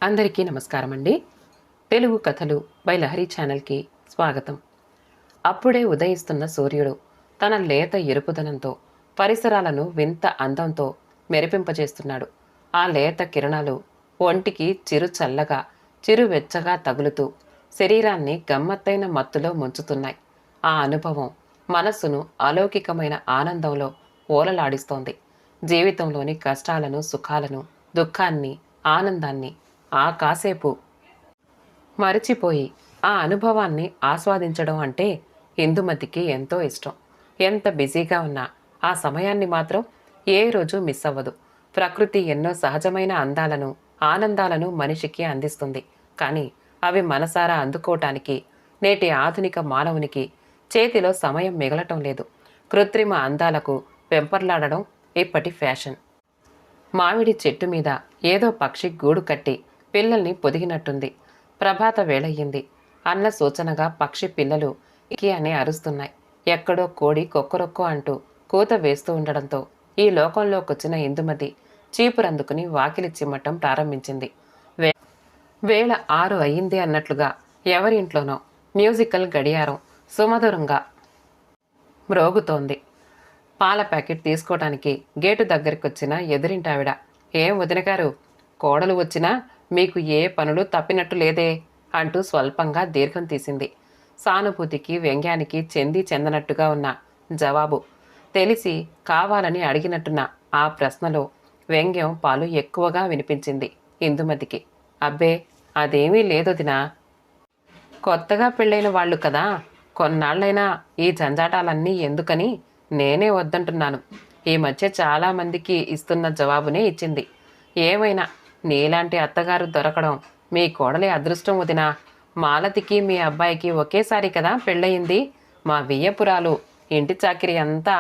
అందరికీ నమస్కారం అండి. తెలుగు కథలు బై లహరి ఛానల్కి స్వాగతం. అప్పుడే ఉదయిస్తున్న సూర్యుడు తన లేత ఎరుపుదనంతో పరిసరాలను వింత అందంతో మెరిపింపజేస్తున్నాడు. ఆ లేత కిరణాలు ఒంటికి చిరు చల్లగా చిరు వెచ్చగా తగులుతూ శరీరాన్ని గమ్మత్తైన మత్తులో ముంచుతున్నాయి. ఆ అనుభవం మనస్సును అలౌకికమైన ఆనందంలో ఓలలాడిస్తోంది. జీవితంలోని కష్టాలను, సుఖాలను, దుఃఖాన్ని, ఆనందాన్ని ఆ కాసేపు మరిచిపోయి ఆ అనుభవాన్ని ఆస్వాదించడం అంటే ఇందుమతికి ఎంతో ఇష్టం. ఎంత బిజీగా ఉన్నా ఆ సమయాన్ని మాత్రం ఏ రోజు మిస్ అవ్వదు. ప్రకృతి ఎన్నో సహజమైన అందాలను, ఆనందాలను మనిషికి అందిస్తుంది. కానీ అవి మనసారా అందుకోవటానికి నేటి ఆధునిక మానవునికి చేతిలో సమయం మిగలటం లేదు. కృత్రిమ అందాలకు వెంపర్లాడడం ఇప్పటి ఫ్యాషన్. మామిడి చెట్టు మీద ఏదో పక్షి గూడు కట్టి పిల్లల్ని పొదిగినట్టుంది. ప్రభాత వేళయ్యింది అన్న సూచనగా పక్షి పిల్లలు ఇకి అని అరుస్తున్నాయి. ఎక్కడో కోడి కొక్కరొక్కో అంటూ కూత వేస్తూ ఉండడంతో ఈ లోకంలోకొచ్చిన ఇందుమతి చీపురందుకుని వాకిలి చిమ్మటం ప్రారంభించింది. వేళ 6 అయ్యింది అన్నట్లుగా ఎవరింట్లోనో మ్యూజికల్ గడియారం సుమధురంగా మ్రోగుతోంది. పాల ప్యాకెట్ తీసుకోవటానికి గేటు దగ్గరికొచ్చిన ఎదురింటావిడ, ఏం వదినగారు, కోడలు వచ్చినా మీకు ఏ పనులు తప్పినట్టు లేదే అంటూ స్వల్పంగా దీర్ఘం తీసింది. సానుభూతికి వ్యంగ్యానికి చెంది చెందనట్టుగా ఉన్న జవాబు తెలిసి కావాలని అడిగినట్టున్న ఆ ప్రశ్నలో వ్యంగ్యం పాలు ఎక్కువగా వినిపించింది ఇందుమతికి. అబ్బే, అదేమీ లేదొదినా, కొత్తగా పెళ్ళైన వాళ్ళు కదా, కొన్నాళ్ళైనా ఈ జంజాటాలన్నీ ఎందుకని నేనే వద్దంటున్నాను. ఈ మధ్య చాలామందికి ఇస్తున్న జవాబునే ఇచ్చింది. ఏమైనా నీలాంటి అత్తగారు దొరకడం మీ కోడలి అదృష్టం వదినా. మాలతికి మీ అబ్బాయికి ఒకేసారి కదా పెళ్ళయింది. మా వియ్యపురాలు ఇంటి చాకిరి అంతా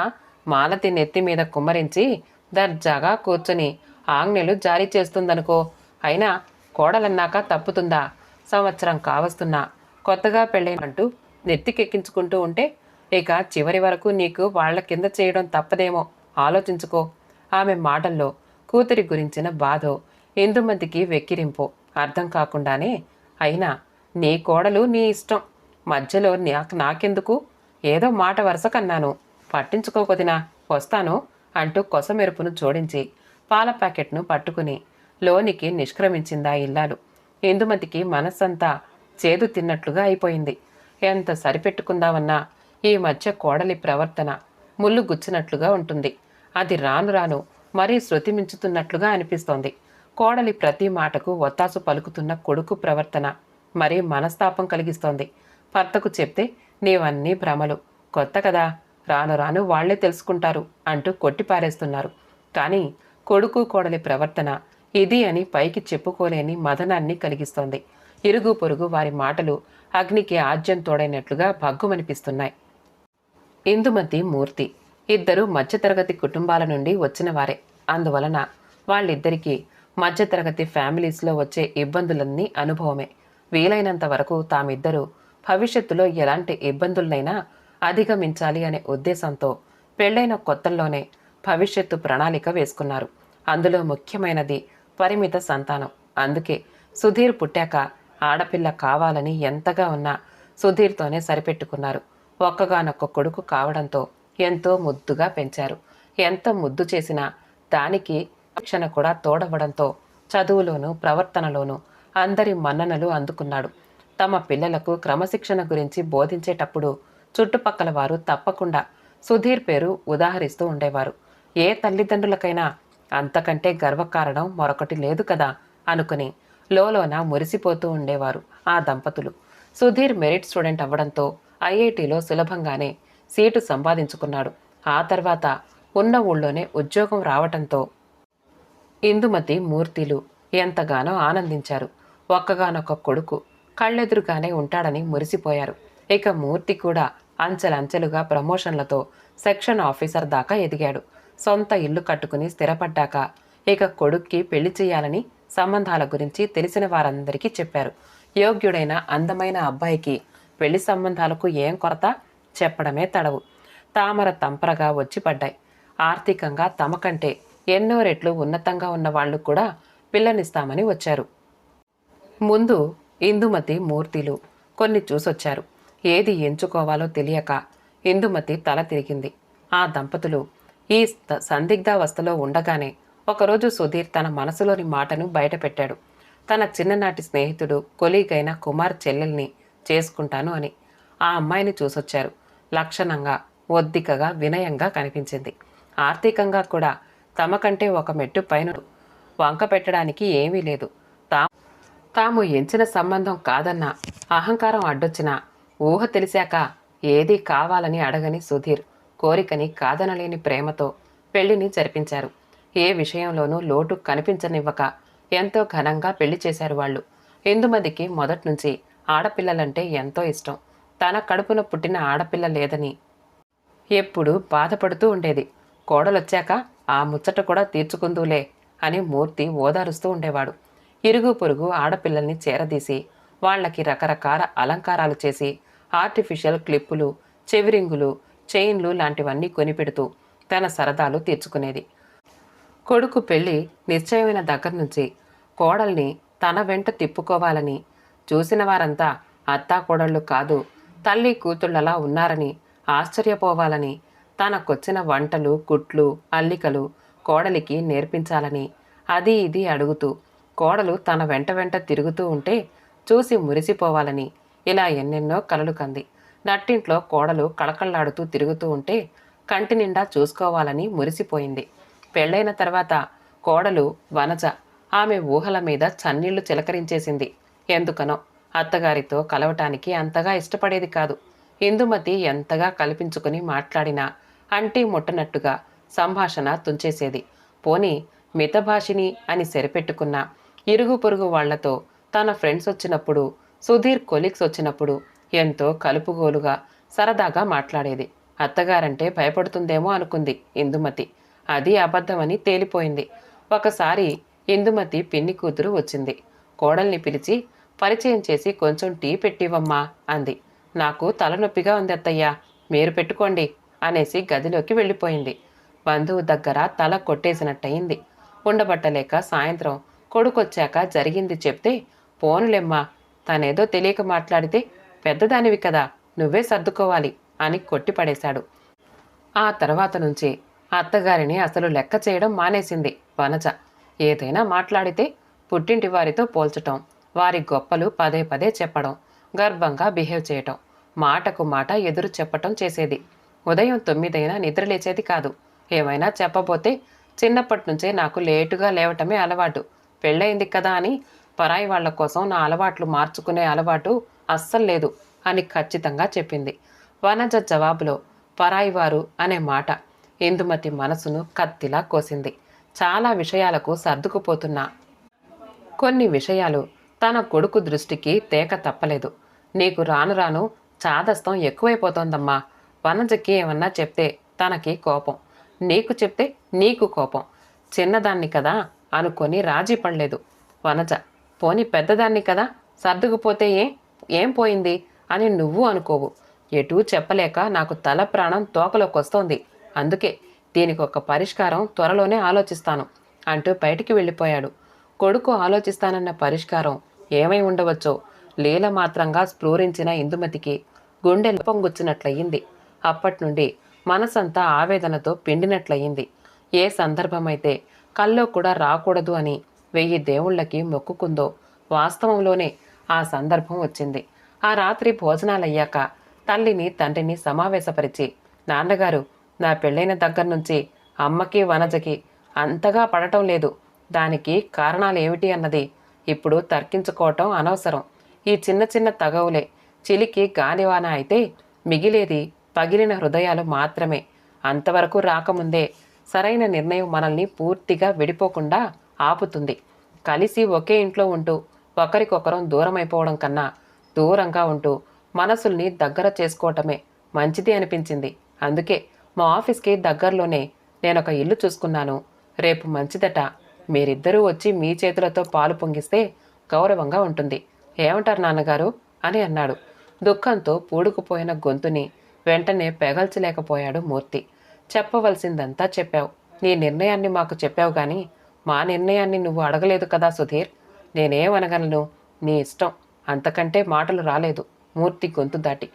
మాలతి నెత్తి మీద కుమ్మరించి దర్జాగా కూర్చొని ఆజ్ఞలు జారీ చేస్తుందనుకో. అయినా కోడలన్నాక తప్పుతుందా? సంవత్సరం కావస్తున్నా కొత్తగా పెళ్ళైనంటూ నెత్తికెక్కించుకుంటూ ఉంటే ఇక చివరి వరకు నీకు వాళ్ల కింద చేయడం తప్పదేమో, ఆలోచించుకో. ఆమె మాటల్లో కూతురి గురించిన బాధో, ఇందుమతికి వెక్కిరింపో అర్థం కాకుండానే, అయినా నీ కోడలు నీ ఇష్టం, మధ్యలో నాకెందుకు, ఏదో మాట వరుస కన్నాను, పట్టించుకోకొదినా, వస్తాను అంటూ కొసమెరుపును జోడించి పాల ప్యాకెట్ను పట్టుకుని లోనికి నిష్క్రమించిందా ఇల్లాలు. ఇందుమతికి మనస్సంతా చేదు తిన్నట్లుగా అయిపోయింది. ఎంత సరిపెట్టుకుందామన్నా ఈ మధ్య కోడలి ప్రవర్తన ముళ్ళు గుచ్చినట్లుగా ఉంటుంది. అది రాను రాను మరీ శృతి మించుతున్నట్లుగా అనిపిస్తోంది. కోడలి ప్రతి మాటకు ఒత్తాసు పలుకుతున్న కొడుకు ప్రవర్తన మరీ మనస్తాపం కలిగిస్తోంది. భర్తకు చెప్తే నీవన్నీ భ్రమలు, కొత్త కదా, రాను రాను వాళ్లే తెలుసుకుంటారు అంటూ కొట్టిపారేస్తున్నారు. కానీ కొడుకు కోడలి ప్రవర్తన ఇది అని పైకి చెప్పుకోలేని మదనాన్ని కలిగిస్తోంది. ఇరుగు పొరుగు వారి మాటలు అగ్నికి ఆజ్యం తోడైనట్లుగా భగ్గుమనిపిస్తున్నాయి. ఇందుమతి, మూర్తి ఇద్దరు మధ్యతరగతి కుటుంబాల నుండి వచ్చిన వారే. అందువలన వాళ్ళిద్దరికీ మధ్యతరగతి ఫ్యామిలీస్లో వచ్చే ఇబ్బందులన్నీ అనుభవమే. వీలైనంత వరకు తామిద్దరూ భవిష్యత్తులో ఎలాంటి ఇబ్బందులనైనా అధిగమించాలి అనే ఉద్దేశంతో పెళ్లైన కొత్తల్లోనే భవిష్యత్తు ప్రణాళిక వేసుకున్నారు. అందులో ముఖ్యమైనది పరిమిత సంతానం. అందుకే సుధీర్ పుట్టాక ఆడపిల్ల కావాలని ఎంతగా ఉన్నా సుధీర్తోనే సరిపెట్టుకున్నారు. ఒక్కగానొక్క కొడుకు కావడంతో ఎంతో ముద్దుగా పెంచారు. ఎంత ముద్దు చేసినా దానికి శిక్షణ కూడా తోడవడంతో చదువులోనూ ప్రవర్తనలోనూ అందరి మన్ననలు అందుకున్నాడు. తమ పిల్లలకు క్రమశిక్షణ గురించి బోధించేటప్పుడు చుట్టుపక్కల వారు తప్పకుండా సుధీర్ పేరు ఉదాహరిస్తూ ఉండేవారు. ఏ తల్లిదండ్రులకైనా అంతకంటే గర్వకారణం మరొకటి లేదు కదా అనుకుని లోలోన మురిసిపోతూ ఉండేవారు ఆ దంపతులు. సుధీర్ మెరిట్ స్టూడెంట్ అవ్వడంతో ఐఐటిలో సులభంగానే సీటు సంపాదించుకున్నాడు. ఆ తర్వాత ఉన్న ఊళ్ళోనే ఉద్యోగం రావటంతో ఇందుమతి, మూర్తిలు ఎంతగానో ఆనందించారు. ఒక్కగానొక్క కొడుకు కళ్ళెదురుగానే ఉంటాడని మురిసిపోయారు. ఇక మూర్తి కూడా అంచెలంచెలుగా ప్రమోషన్లతో సెక్షన్ ఆఫీసర్ దాకా ఎదిగాడు. సొంత ఇల్లు కట్టుకుని స్థిరపడ్డాక ఇక కొడుక్కి పెళ్లి చేయాలని సంబంధాల గురించి తెలిసిన వారందరికీ చెప్పారు. యోగ్యుడైన అందమైన అబ్బాయికి పెళ్లి సంబంధాలకు ఏం కొరత, చెప్పడమే తడవు. తామర తంపరగా వచ్చి పడ్డాయి. ఆర్థికంగా తమ కంటే ఎన్నో రెట్లు ఉన్నతంగా ఉన్న వాళ్ళు కూడా పిల్లనిస్తామని వచ్చారు. ముందు ఇందుమతి మూర్తిలు కొన్ని చూసొచ్చారు. ఏది ఎంచుకోవాలో తెలియక ఇందుమతి తల తిరిగింది. ఆ దంపతులు ఈ సందిగ్ధావస్థలో ఉండగానే ఒకరోజు సుధీర్ తన మనసులోని మాటను బయటపెట్టాడు. తన చిన్ననాటి స్నేహితుడు కొలీగైన కుమార్ చెల్లెల్ని చేసుకుంటాను అని. ఆ అమ్మాయిని చూసొచ్చారు. లక్షణంగా, ఒద్దికగా, వినయంగా కనిపించింది. ఆర్థికంగా కూడా తమ కంటే ఒక మెట్టు పైన వంక పెట్టడానికి ఏమీ లేదు. తాము ఎంచిన సంబంధం కాదన్న అహంకారం అడ్డొచ్చినా ఊహ తెలిసాక ఏదీ కావాలని అడగని సుధీర్ కోరికని కాదనలేని ప్రేమతో పెళ్లిని జరిపించారు. ఏ విషయంలోనూ లోటు కనిపించనివ్వక ఎంతో ఘనంగా పెళ్లి చేశారు వాళ్ళు. ఇందుమతికి మొదట్నుంచి ఆడపిల్లలంటే ఎంతో ఇష్టం. తన కడుపున పుట్టిన ఆడపిల్ల లేదని ఎప్పుడూ బాధపడుతూ ఉండేది. కోడలొచ్చాక ఆ ముచ్చట కూడా తీర్చుకుందూలే అని మూర్తి ఓదారుస్తూ ఉండేవాడు. ఇరుగు పొరుగు ఆడపిల్లల్ని చేరదీసి వాళ్లకి రకరకాల అలంకారాలు చేసి ఆర్టిఫిషియల్ క్లిప్పులు, చెవిరింగులు, చైన్లు లాంటివన్నీ కొనిపెడుతూ తన సరదాలు తీర్చుకునేది. కొడుకు పెళ్లి నిశ్చయమైన దగ్గర నుంచి కోడల్ని తన వెంట తిప్పుకోవాలని చూసిన వారంతా అత్తాకోడళ్ళు కాదు, తల్లి కూతుళ్లలా ఉన్నారని ఆశ్చర్యపోవాలని తనకొచ్చిన వంటలు, కుట్లు, అల్లికలు కోడలికి నేర్పించాలని అది ఇది అడుగుతూ కోడలు తన వెంట వెంట తిరుగుతూ ఉంటే చూసి మురిసిపోవాలని ఇలా ఎన్నెన్నో కలలు కంది. నట్టింట్లో కోడలు కళకళ్లాడుతూ తిరుగుతూ ఉంటే కంటి నిండా చూసుకోవాలని మురిసిపోయింది. పెళ్లైన తర్వాత కోడలు వనజ ఆమె ఊహల మీద చన్నీళ్లు చిలకరించేసింది. ఎందుకనో అత్తగారితో కలవటానికి అంతగా ఇష్టపడేది కాదు. ఇందుమతి ఎంతగా కల్పించుకుని మాట్లాడినా అంటీ ముట్టనట్టుగా సంభాషణ తుంచేసేది. పోనీ మితభాషిని అని సరిపెట్టుకున్న ఇరుగు పొరుగు వాళ్లతో తన ఫ్రెండ్స్ వచ్చినప్పుడు, సుధీర్ కొలీగ్స్ వచ్చినప్పుడు ఎంతో కలుపుగోలుగా సరదాగా మాట్లాడేది. అత్తగారంటే భయపడుతుందేమో అనుకుంది ఇందుమతి. అది అబద్ధమని తేలిపోయింది. ఒకసారి ఇందుమతి పిన్ని కూతురు వచ్చింది. కోడల్ని పిలిచి పరిచయం చేసి కొంచెం టీ పెట్టివమ్మా అంది. నాకు తలనొప్పిగా ఉంది అత్తయ్యా, మీరు పెట్టుకోండి అనేసి గదిలోకి వెళ్ళిపోయింది. బంధువు దగ్గర తల కొట్టేసినట్టయింది. ఉండబట్టలేక సాయంత్రం కొడుకొచ్చాక జరిగింది చెప్తే, పోనులెమ్మా, తనేదో తెలియక మాట్లాడితే పెద్దదానివి కదా, నువ్వే సర్దుకోవాలి అని కొట్టిపడేశాడు. ఆ తర్వాత నుంచి అత్తగారిని అసలు లెక్క చేయడం మానేసింది వనజ. ఏదైనా మాట్లాడితే పుట్టింటి వారితో పోల్చటం, వారి గొప్పలు పదే పదే చెప్పడం, గర్వంగా బిహేవ్ చేయటం, మాటకు మాట ఎదురు చెప్పటం చేసేది. ఉదయం 9 నిద్రలేచేది కాదు. ఏమైనా చెప్పబోతే చిన్నప్పటి నుంచే నాకు లేటుగా లేవటమే అలవాటు, పెళ్ళయింది కదా అని పరాయి వాళ్ల కోసం నా అలవాట్లు మార్చుకునే అలవాటు అస్సలు లేదు అని ఖచ్చితంగా చెప్పింది. వనజ జవాబులో పరాయివారు అనే మాట ఇందుమతి మనసును కత్తిలా కోసింది. చాలా విషయాలకు సర్దుకుపోతున్నా కొన్ని విషయాలు తన కొడుకు దృష్టికి తేక తప్పలేదు. నీకు రాను రాను చాదస్తం ఎక్కువైపోతోందమ్మా. వనజకి ఏమన్నా చెప్తే తనకి కోపం, నీకు చెప్తే నీకు కోపం. చిన్నదాన్ని కదా అనుకొని రాజీ పడలేదు వనజ. పోని పెద్దదాన్ని కదా, సర్దుకుపోతే ఏం పోయింది అని నువ్వు అనుకోవు. ఎటూ చెప్పలేక నాకు తల ప్రాణం తోకలోకొస్తోంది. అందుకే దీనికి ఒక పరిష్కారం త్వరలోనే ఆలోచిస్తాను అంటూ బయటికి వెళ్ళిపోయాడు. కొడుకు ఆలోచిస్తానన్న పరిష్కారం ఏమై ఉండవచ్చో లీలమాత్రంగా స్ఫూరించిన ఇందుమతికి గుండె పొంగుచ్చినట్లయింది. అప్పట్నుండి మనసంతా ఆవేదనతో పిండినట్లయింది. ఏ సందర్భమైతే కల్లో కూడా రాకూడదు అని 1000 దేవుళ్లకి మొక్కుకుందో వాస్తవంలోనే ఆ సందర్భం వచ్చింది. ఆ రాత్రి భోజనాలయ్యాక తల్లిని తండ్రిని సమావేశపరిచి, నాన్నగారు, నా పెళ్ళైన దగ్గర నుంచి అమ్మకి వనజకి అంతగా పడటం లేదు. దానికి కారణాలేమిటి అన్నది ఇప్పుడు తర్కించుకోవటం అనవసరం. ఈ చిన్న చిన్న తగవులే చిలికి గాలివాన అయితే మిగిలేది పగిలిన హృదయాలు మాత్రమే. అంతవరకు రాకముందే సరైన నిర్ణయం మనల్ని పూర్తిగా విడిపోకుండా ఆపుతుంది. కలిసి ఒకే ఇంట్లో ఉంటూ ఒకరికొకరం దూరమైపోవడం కన్నా దూరంగా ఉంటూ మనసుల్ని దగ్గర చేసుకోవటమే మంచిది అనిపించింది. అందుకే మా ఆఫీస్కి దగ్గరలోనే నేనొక ఇల్లు చూసుకున్నాను. రేపు మంచిదట, మీరిద్దరూ వచ్చి మీ చేతులతో పాలు పొంగిస్తే గౌరవంగా ఉంటుంది. ఏమంటారు నాన్నగారు అని అన్నాడు. దుఃఖంతో పూడుకుపోయిన గొంతుని వెంటనే పెగల్చలేకపోయాడు మూర్తి. చెప్పవలసిందంతా చెప్పావు. నీ నిర్ణయాన్ని మాకు చెప్పావు గాని మా నిర్ణయాన్ని నువ్వు అడగలేదు కదా సుధీర్. నేనేమనగలను? నీ ఇష్టం, అంతకంటే మాటలు రాలేదు మూర్తి గొంతు దాటి.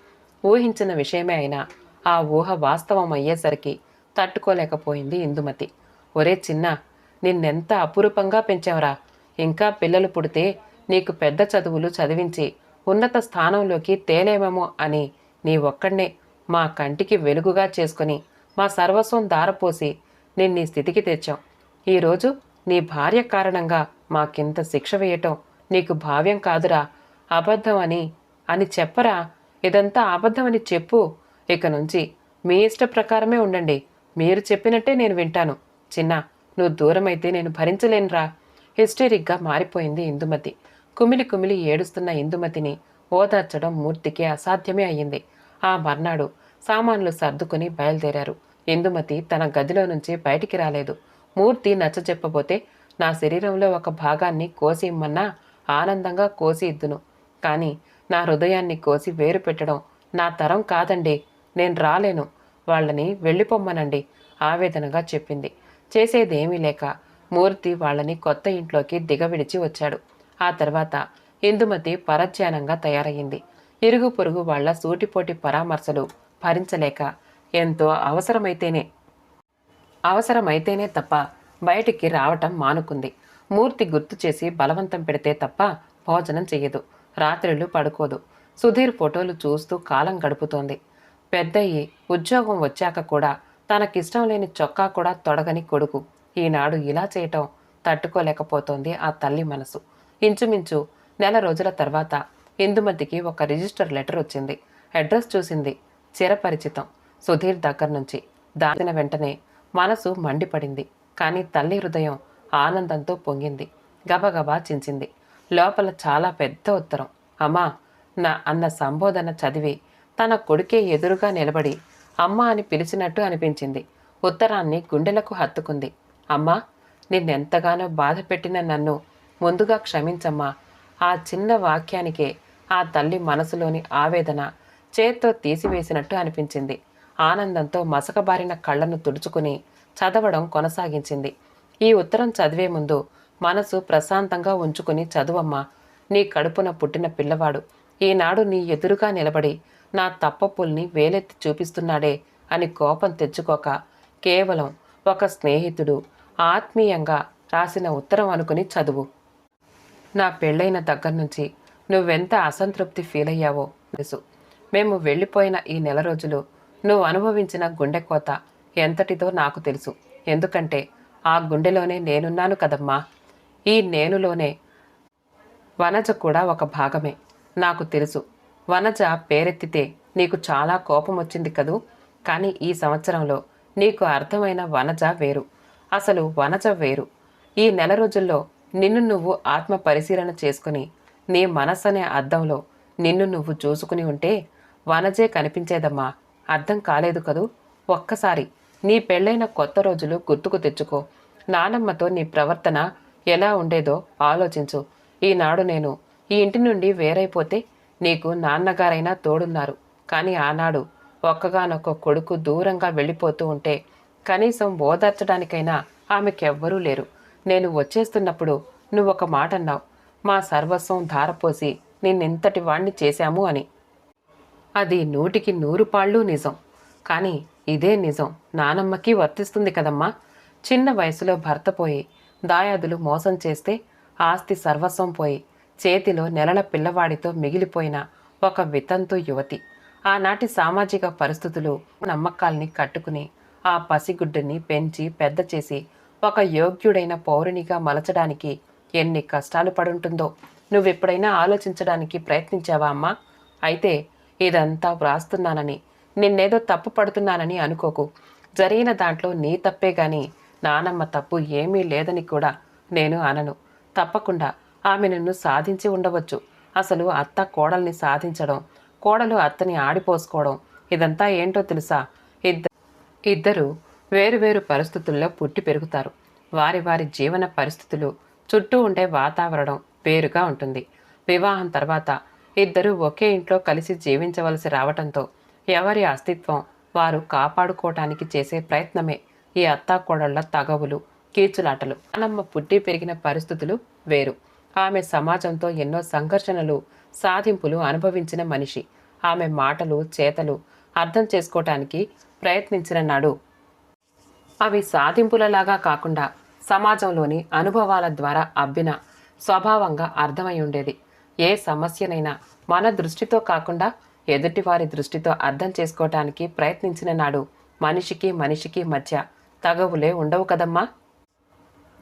ఊహించిన విషయమే అయినా ఆ ఊహ వాస్తవం అయ్యేసరికి తట్టుకోలేకపోయింది ఇందుమతి. ఒరే చిన్న, నిన్నెంత అపురూపంగా పెంచావురా. ఇంకా పిల్లలు పుడితే నీకు పెద్ద చదువులు చదివించి ఉన్నత స్థానంలోకి తేలేమేమో అని నీ ఒక్కడ్నే మా కంటికి వెలుగుగా చేసుకుని మా సర్వస్వం దారపోసి నిన్నీ స్థితికి తెచ్చాం. ఈరోజు నీ భార్య కారణంగా మాకింత శిక్ష వేయటం నీకు భావ్యం కాదురా. అబద్ధం అని చెప్పరా. ఇదంతా అబద్ధమని చెప్పు. ఇక నుంచి మీ ఇష్ట ప్రకారమే ఉండండి. మీరు చెప్పినట్టే నేను వింటాను. చిన్న, నువ్వు దూరమైతే నేను భరించలేనురా. హిస్టరిక్గా మారిపోయింది ఇందుమతి. కుమిలి కుమిలి ఏడుస్తున్న ఇందుమతిని ఓదార్చడం మూర్తికి అసాధ్యమే అయ్యింది. ఆ మర్నాడు సామాన్లు సర్దుకుని బయలుదేరారు. ఇందుమతి తన గదిలో నుంచి బయటికి రాలేదు. మూర్తి నచ్చజెప్పబోతే నా శరీరంలో ఒక భాగాన్ని కోసి ఇమ్మన్నా ఆనందంగా కోసి ఇద్దును. కానీ నా హృదయాన్ని కోసి వేరు పెట్టడం నా తరం కాదండి. నేను రాలేను. వాళ్ళని వెళ్ళిపోమ్మనండి ఆవేదనగా చెప్పింది. చేసేదేమీ లేక మూర్తి వాళ్ళని కొత్త ఇంట్లోకి దిగవిడిచి వచ్చాడు. ఆ తర్వాత ఇందుమతి పరధ్యానంగా తయారయ్యింది. ఇరుగు పొరుగు వాళ్ల సూటిపోటి పరామర్శలు భరించలేక ఎంతో అవసరమైతేనే తప్ప బయటికి రావటం మానుకుంది. మూర్తి గుర్తు చేసి బలవంతం పెడితే తప్ప భోజనం చెయ్యదు. రాత్రులు పడుకోదు. సుధీర్ ఫోటోలు చూస్తూ కాలం గడుపుతోంది. పెద్దయ్యి ఉద్యోగం వచ్చాక కూడా తనకిష్టం లేని చొక్కా కూడా తొడగని కొడుకు ఈనాడు ఇలా చేయటం తట్టుకోలేకపోతోంది ఆ తల్లి మనసు. ఇంచుమించు నెల రోజుల తర్వాత ఇందుమతికి ఒక రిజిస్టర్ లెటర్ వచ్చింది. అడ్రస్ చూసింది. చిరపరిచితం. సుధీర్ దగ్గర నుంచి. దాచిన వెంటనే మనసు మండిపడింది. కానీ తల్లి హృదయం ఆనందంతో పొంగింది. గబగబా చించింది. లోపల చాలా పెద్ద ఉత్తరం. అమ్మా అన్న సంబోధన చదివి తన కొడుకే ఎదురుగా నిలబడి అమ్మా అని పిలిచినట్టు అనిపించింది. ఉత్తరాన్ని గుండెలకు హత్తుకుంది. అమ్మా, నిన్నెంతగానో బాధ పెట్టిన నన్ను ముందుగా క్షమించమ్మా. ఆ చిన్న వాక్యానికే ఆ తల్లి మనసులోని ఆవేదన చేత్తో తీసివేసినట్టు అనిపించింది. ఆనందంతో మసకబారిన కళ్ళను తుడుచుకుని చదవడం కొనసాగించింది. ఈ ఉత్తరం చదివే ముందు మనసు ప్రశాంతంగా ఉంచుకుని చదువమ్మా. నీ కడుపున పుట్టిన పిల్లవాడు ఈనాడు నీ ఎదురుగా నిలబడి నా తప్పప్పుల్ని వేలెత్తి చూపిస్తున్నాడే అని కోపం తెచ్చుకోక కేవలం ఒక స్నేహితుడు ఆత్మీయంగా రాసిన ఉత్తరం అనుకుని చదువు. నా పెళ్ళైన దగ్గర నుంచి నువ్వెంత అసంతృప్తి ఫీల్ అయ్యావో తెలుసు. మేము వెళ్ళిపోయిన ఈ నెల రోజులు నువ్వు అనుభవించిన గుండెకోత ఎంతటిదో నాకు తెలుసు. ఎందుకంటే ఆ గుండెలోనే నేనున్నాను కదమ్మా. ఈ నేనులోనే వనజ కూడా ఒక భాగమే. నాకు తెలుసు. వనజ పేరెత్తితే నీకు చాలా కోపం వచ్చింది కదూ. కానీ ఈ సంవత్సరంలో నీకు అర్థమైన వనజ వేరు. అసలు వనజ వేరు. ఈ నెల రోజుల్లో నిన్ను నువ్వు ఆత్మ పరిశీలన చేసుకుని నీ మనస్సనే అద్దంలో నిన్ను నువ్వు చూసుకుని ఉంటే వనజే కనిపించేదమ్మా. అర్థం కాలేదు కదూ. ఒక్కసారి నీ పెళ్ళైన కొత్త రోజులు గుర్తుకు తెచ్చుకో. నానమ్మతో నీ ప్రవర్తన ఎలా ఉండేదో ఆలోచించు. ఈనాడు నేను ఈ ఇంటి నుండి వేరైపోతే నీకు నాన్నగారైనా తోడున్నారు. కానీ ఆనాడు ఒక్కగానొక్క కొడుకు దూరంగా వెళ్ళిపోతూ ఉంటే కనీసం ఓదార్చడానికైనా ఆమెకెవ్వరూ లేరు. నేను వచ్చేస్తున్నప్పుడు నువ్వొక మాట అన్నావు. మా సర్వస్వం ధారపోసి నిన్నెంతటి వాణ్ణి చేశాము అని. అది 100కి 100 పాళ్ళు నిజం. కానీ ఇదే నిజం నానమ్మకి వర్తిస్తుంది కదమ్మా. చిన్న వయసులో భర్త పోయి దాయాదులు మోసం చేస్తే ఆస్తి సర్వస్వం పోయి చేతిలో నెలల పిల్లవాడితో మిగిలిపోయిన ఒక వితంతు యువతి. ఆనాటి సామాజిక పరిస్థితులు నమ్మకాల్ని కట్టుకుని ఆ పసిగుడ్డుని పెంచి పెద్ద చేసి ఒక యోగ్యుడైన పౌరునిగా మలచడానికి ఎన్ని కష్టాలు పడుంటుందో నువ్వెప్పుడైనా ఆలోచించడానికి ప్రయత్నించావా అమ్మా? అయితే ఇదంతా వ్రాస్తున్నానని నిన్నేదో తప్పు పడుతున్నానని అనుకోకు. జరిగిన దాంట్లో నీ తప్పే గాని నానమ్మ తప్పు ఏమీ లేదని కూడా నేను అనను. తప్పకుండా ఆమె నిన్ను సాధించి ఉండవచ్చు. అసలు అత్త కోడల్ని సాధించడం, కోడలు అత్తని ఆడిపోసుకోవడం ఇదంతా ఏంటో తెలుసా? ఇద్దరు వేరువేరు పరిస్థితుల్లో పుట్టి పెరుగుతారు. వారి వారి జీవన పరిస్థితులు, చుట్టూ ఉండే వాతావరణం వేరుగా ఉంటుంది. వివాహం తర్వాత ఇద్దరు ఒకే ఇంట్లో కలిసి జీవించవలసి రావటంతో ఎవరి అస్తిత్వం వారు కాపాడుకోవటానికి చేసే ప్రయత్నమే ఈ అత్తాకోడళ్ల తగవులు, కీచులాటలు. నానమ్మ పుట్టి పెరిగిన పరిస్థితులు వేరు. ఆమె సమాజంతో ఎన్నో సంఘర్షణలు, సాధింపులు అనుభవించిన మనిషి. ఆమె మాటలు, చేతలు అర్థం చేసుకోవటానికి ప్రయత్నించిన నాడు అవి సాధింపులలాగా కాకుండా సమాజంలోని అనుభవాల ద్వారా అబ్బిన స్వభావంగా అర్థమై ఉండేది. ఏ సమస్యనైనా మన దృష్టితో కాకుండా ఎదుటివారి దృష్టితో అర్థం చేసుకోవటానికి ప్రయత్నించిన నాడు మనిషికి మనిషికి మధ్య తగవులే ఉండవు కదమ్మా.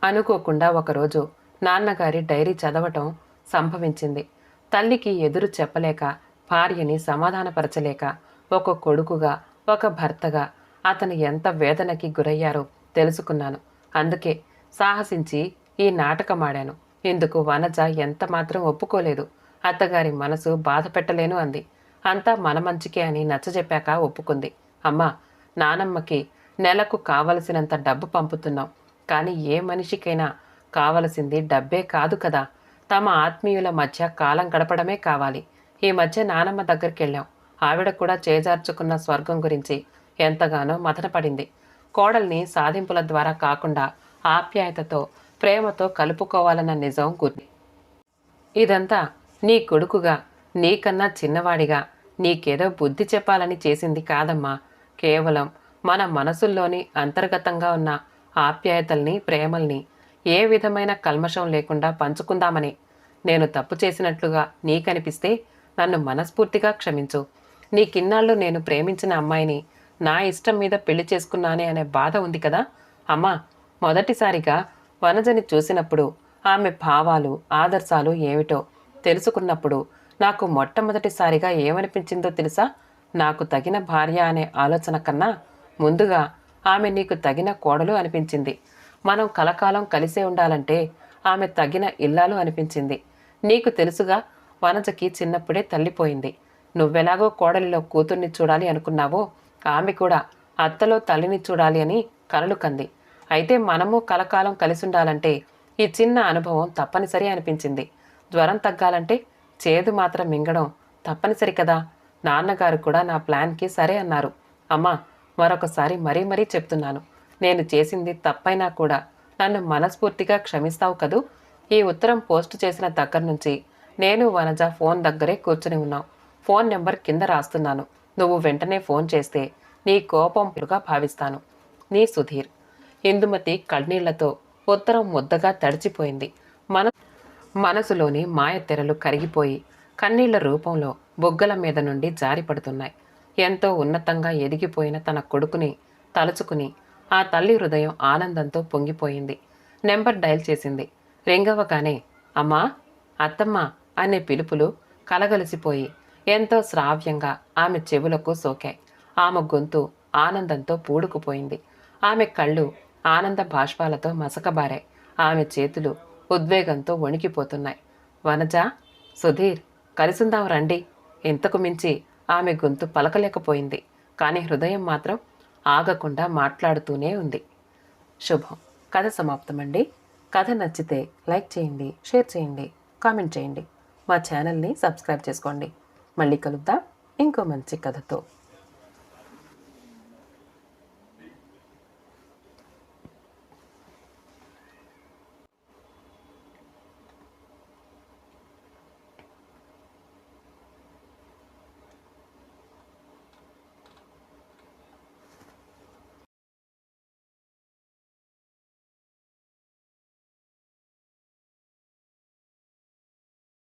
అనుకోకుండా ఒకరోజు నాన్నగారి డైరీ చదవటం సంభవించింది. తల్లికి ఎదురు చెప్పలేక, భార్యని సమాధానపరచలేక, ఒక కొడుకుగా, ఒక భర్తగా అతను ఎంత వేదనకి గురయ్యారో తెలుసుకున్నాను. అందుకే సాహసించి ఈ నాటకమాడాను. ఇందుకు వనజ ఎంత మాత్రం ఒప్పుకోలేదు. అత్తగారి మనసు బాధ పెట్టలేను అంది. అంతా మన మంచికే అని నచ్చజెప్పాక ఒప్పుకుంది. అమ్మా, నానమ్మకి నెలకు కావలసినంత డబ్బు పంపుతున్నాం. కానీ ఏ మనిషికైనా కావలసింది డబ్బే కాదు కదా, తమ ఆత్మీయుల మధ్య కాలం గడపడమే కావాలి. ఈ మధ్య నానమ్మ దగ్గరికి వెళ్ళాం. ఆవిడ కూడా చేజార్చుకున్న స్వర్గం గురించి ఎంతగానో మథనపడింది. కోడల్ని సాధింపుల ద్వారా కాకుండా ఆప్యాయతతో, ప్రేమతో కలుపుకోవాలన్న నిజం గుర్తి. ఇదంతా నీ కొడుకుగా, నీకన్నా చిన్నవాడిగా నీకేదో బుద్ధి చెప్పాలని చేసింది కాదమ్మా. కేవలం మన మనసుల్లోని అంతర్గతంగా ఉన్న ఆప్యాయతల్ని, ప్రేమల్ని ఏ విధమైన కల్మషం లేకుండా పంచుకుందామని. నేను తప్పు చేసినట్లుగా నీకనిపిస్తే నన్ను మనస్ఫూర్తిగా క్షమించు. నీకిన్నాళ్ళు నేను ప్రేమించిన అమ్మాయిని నా ఇష్టం మీద పెళ్లి చేసుకున్నానే అనే బాధ ఉంది కదా అమ్మా. మొదటిసారిగా వనజని చూసినప్పుడు ఆమె భావాలు, ఆదర్శాలు ఏమిటో తెలుసుకున్నప్పుడు నాకు మొట్టమొదటిసారిగా ఏమనిపించిందో తెలుసా? నాకు తగిన భార్య అనే ఆలోచన కన్నా ముందుగా ఆమె నీకు తగిన కోడలు అనిపించింది. మనం కలకాలం కలిసే ఉండాలంటే ఆమె తగిన ఇల్లాలు అనిపించింది. నీకు తెలుసుగా, వనజకి చిన్నప్పుడే తల్లిపోయింది. నువ్వెలాగో కోడలిలో కూతుర్ని చూడాలి అనుకున్నావో, ఆమె కూడా అత్తలో తల్లిని చూడాలి అని కలలు కంది. అయితే మనము కలకాలం కలిసి ఉండాలంటే ఈ చిన్న అనుభవం తప్పనిసరి అనిపించింది. జ్వరం తగ్గాలంటే చేదు మాత్రం మింగడం తప్పనిసరి కదా. నాన్నగారు కూడా నా ప్లాన్కి సరే అన్నారు. అమ్మా, మరొకసారి మరీ మరీ చెప్తున్నాను, నేను చేసింది తప్పైనా కూడా నన్ను మనస్ఫూర్తిగా క్షమిస్తావు కదూ. ఈ ఉత్తరం పోస్టు చేసిన దగ్గర నుంచి నేను వనజ ఫోన్ దగ్గరే కూర్చుని ఉన్నాం. ఫోన్ నెంబర్ కింద రాస్తున్నాను. నువ్వు వెంటనే ఫోన్ చేస్తే నీ కోపంగా భావిస్తాను. నీ సుధీర్. ఇందుమతి కన్నీళ్లతో ఉత్తరం ముద్దగా తడిచిపోయింది. మనసులోని మాయ తెరలు కరిగిపోయి కన్నీళ్ల రూపంలో బొగ్గల మీద నుండి జారిపడుతున్నాయి. ఎంతో ఉన్నతంగా ఎదిగిపోయిన తన కొడుకుని తలుచుకుని ఆ తల్లి హృదయం ఆనందంతో పొంగిపోయింది. నెంబర్ డయల్ చేసింది. రింగవగానే అమ్మా, అత్తమ్మ అనే పిలుపులు కలగలిసిపోయి ఎంతో శ్రావ్యంగా ఆమె చెవులకు సోకాయి. ఆమె గొంతు ఆనందంతో పూడుకుపోయింది. ఆమె కళ్ళు ఆనంద బాష్పాలతో మసకబారాయి. ఆమె చేతులు ఉద్వేగంతో వణికిపోతున్నాయి. వనజ, సుధీర్, కలిసుందాం రండి. ఇంతకు మించి ఆమె గొంతు పలకలేకపోయింది. కానీ హృదయం మాత్రం ఆగకుండా మాట్లాడుతూనే ఉంది. శుభం. కథ సమాప్తమండి. కథ నచ్చితే లైక్ చేయండి, షేర్ చేయండి, కామెంట్ చేయండి. మా ఛానల్ని సబ్స్క్రైబ్ చేసుకోండి. మళ్ళీ కలుద్దాం ఇంకో మంచి కథతో.